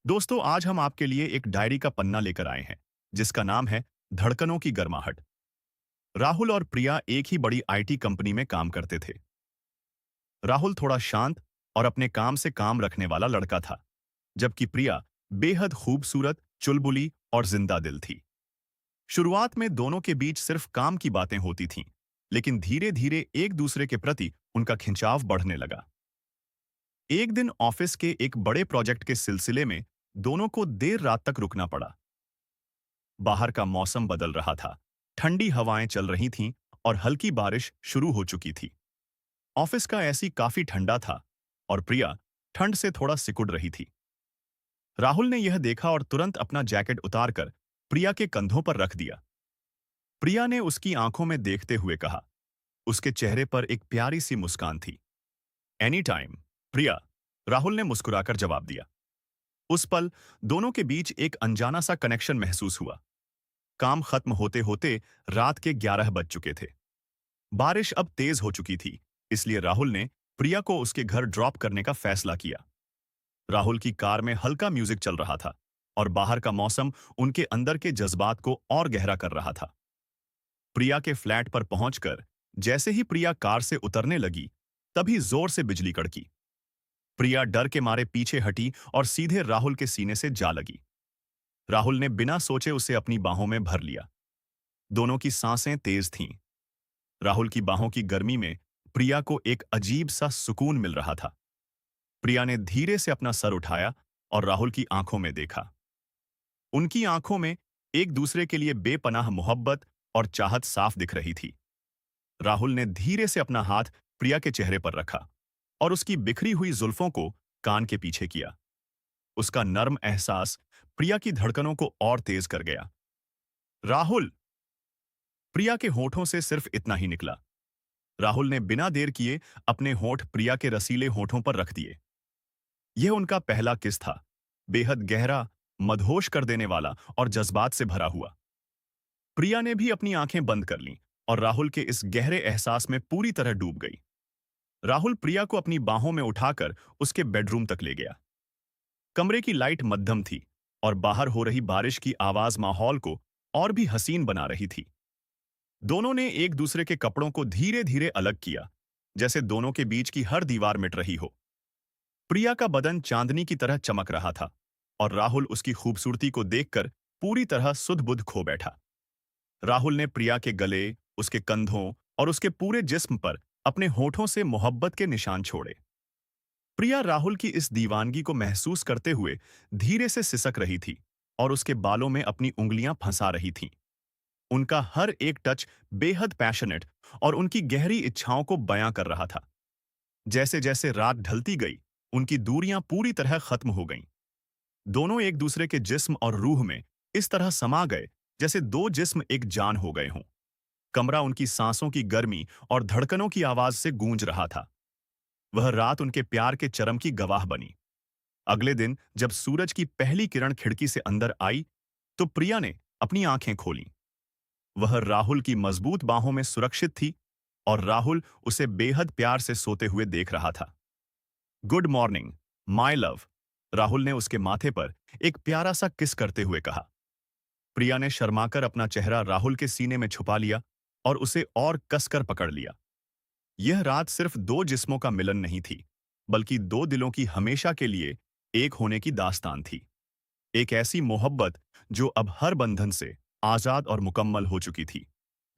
दोस्तों, आज हम आपके लिए एक डायरी का पन्ना लेकर आए हैं जिसका नाम है धड़कनों की गर्माहट। राहुल और प्रिया एक ही बड़ी आईटी कंपनी में काम करते थे। राहुल थोड़ा शांत और अपने काम से काम रखने वाला लड़का था, जबकि प्रिया बेहद खूबसूरत, चुलबुली और जिंदा दिल थी। शुरुआत में दोनों के बीच सिर्फ काम की बातें होती थीं, लेकिन धीरे धीरे एक दूसरे के प्रति उनका खिंचाव बढ़ने लगा। एक दिन ऑफिस के एक बड़े प्रोजेक्ट के सिलसिले में दोनों को देर रात तक रुकना पड़ा। बाहर का मौसम बदल रहा था, ठंडी हवाएं चल रही थीं और हल्की बारिश शुरू हो चुकी थी। ऑफिस का एसी काफी ठंडा था और प्रिया ठंड से थोड़ा सिकुड़ रही थी। राहुल ने यह देखा और तुरंत अपना जैकेट उतारकर प्रिया के कंधों पर रख दिया। प्रिया ने उसकी आंखों में देखते हुए कहा। उसके चेहरे पर एक प्यारी सी मुस्कान थी। एनी टाइम, प्रिया, राहुल ने मुस्कुराकर जवाब दिया। उस पल दोनों के बीच एक अनजाना सा कनेक्शन महसूस हुआ। काम खत्म होते होते रात के 11 बज चुके थे। बारिश अब तेज हो चुकी थी, इसलिए राहुल ने प्रिया को उसके घर ड्रॉप करने का फैसला किया। राहुल की कार में हल्का म्यूजिक चल रहा था और बाहर का मौसम उनके अंदर के जज्बात को और गहरा कर रहा था। प्रिया के फ्लैट पर पहुंचकर जैसे ही प्रिया कार से उतरने लगी, तभी जोर से बिजली कड़की। प्रिया डर के मारे पीछे हटी और सीधे राहुल के सीने से जा लगी। राहुल ने बिना सोचे उसे अपनी बाहों में भर लिया। दोनों की सांसें तेज थीं। राहुल की बाहों की गर्मी में प्रिया को एक अजीब सा सुकून मिल रहा था। प्रिया ने धीरे से अपना सर उठाया और राहुल की आंखों में देखा। उनकी आंखों में एक दूसरे के लिए बेपनाह मोहब्बत और चाहत साफ दिख रही थी। राहुल ने धीरे से अपना हाथ प्रिया के चेहरे पर रखा और उसकी बिखरी हुई जुल्फों को कान के पीछे किया। उसका नर्म एहसास प्रिया की धड़कनों को और तेज कर गया। राहुल! प्रिया के होठों से सिर्फ इतना ही निकला। राहुल ने बिना देर किए अपने होठ प्रिया के रसीले होठों पर रख दिए। यह उनका पहला किस था, बेहद गहरा, मदहोश कर देने वाला और जज्बात से भरा हुआ। प्रिया ने भी अपनी आंखें बंद कर लीं और राहुल के इस गहरे एहसास में पूरी तरह डूब गई। राहुल प्रिया को अपनी बाहों में उठाकर उसके बेडरूम तक ले गया। कमरे की लाइट मध्यम थी और बाहर हो रही बारिश की आवाज माहौल को और भी हसीन बना रही थी। दोनों ने एक दूसरे के कपड़ों को धीरे धीरे अलग किया, जैसे दोनों के बीच की हर दीवार मिट रही हो। प्रिया का बदन चांदनी की तरह चमक रहा था और राहुल उसकी खूबसूरती को देखकर पूरी तरह सुध-बुध खो बैठा। राहुल ने प्रिया के गले, उसके कंधों और उसके पूरे जिस्म पर अपने होठों से मोहब्बत के निशान छोड़े। प्रिया राहुल की इस दीवानगी को महसूस करते हुए धीरे से सिसक रही थी और उसके बालों में अपनी उंगलियां फंसा रही थीं। उनका हर एक टच बेहद पैशनेट और उनकी गहरी इच्छाओं को बयां कर रहा था। जैसे जैसे रात ढलती गई, उनकी दूरियां पूरी तरह खत्म हो गईं। दोनों एक दूसरे के जिस्म और रूह में इस तरह समा गए जैसे दो जिस्म एक जान हो गए हों। कमरा उनकी सांसों की गर्मी और धड़कनों की आवाज से गूंज रहा था। वह रात उनके प्यार के चरम की गवाह बनी। अगले दिन जब सूरज की पहली किरण खिड़की से अंदर आई, तो प्रिया ने अपनी आंखें खोलीं। वह राहुल की मजबूत बाहों में सुरक्षित थी और राहुल उसे बेहद प्यार से सोते हुए देख रहा था। Good morning, my love, Rahul ने उसके माथे पर एक प्यारा सा किस करते हुए कहा। प्रिया ने शर्माकर अपना चेहरा राहुल के सीने में छुपा लिया और उसे और कसकर पकड़ लिया। यह रात सिर्फ दो जिस्मों का मिलन नहीं थी, बल्कि दो दिलों की हमेशा के लिए एक होने की दास्तान थी। एक ऐसी मोहब्बत जो अब हर बंधन से आजाद और मुकम्मल हो चुकी थी।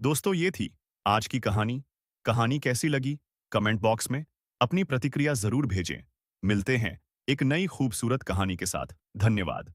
दोस्तों, ये थी आज की कहानी। कहानी कैसी लगी? कमेंट बॉक्स में अपनी प्रतिक्रिया जरूर भेजें। मिलते हैं एक नई खूबसूरत कहानी के साथ। धन्यवाद।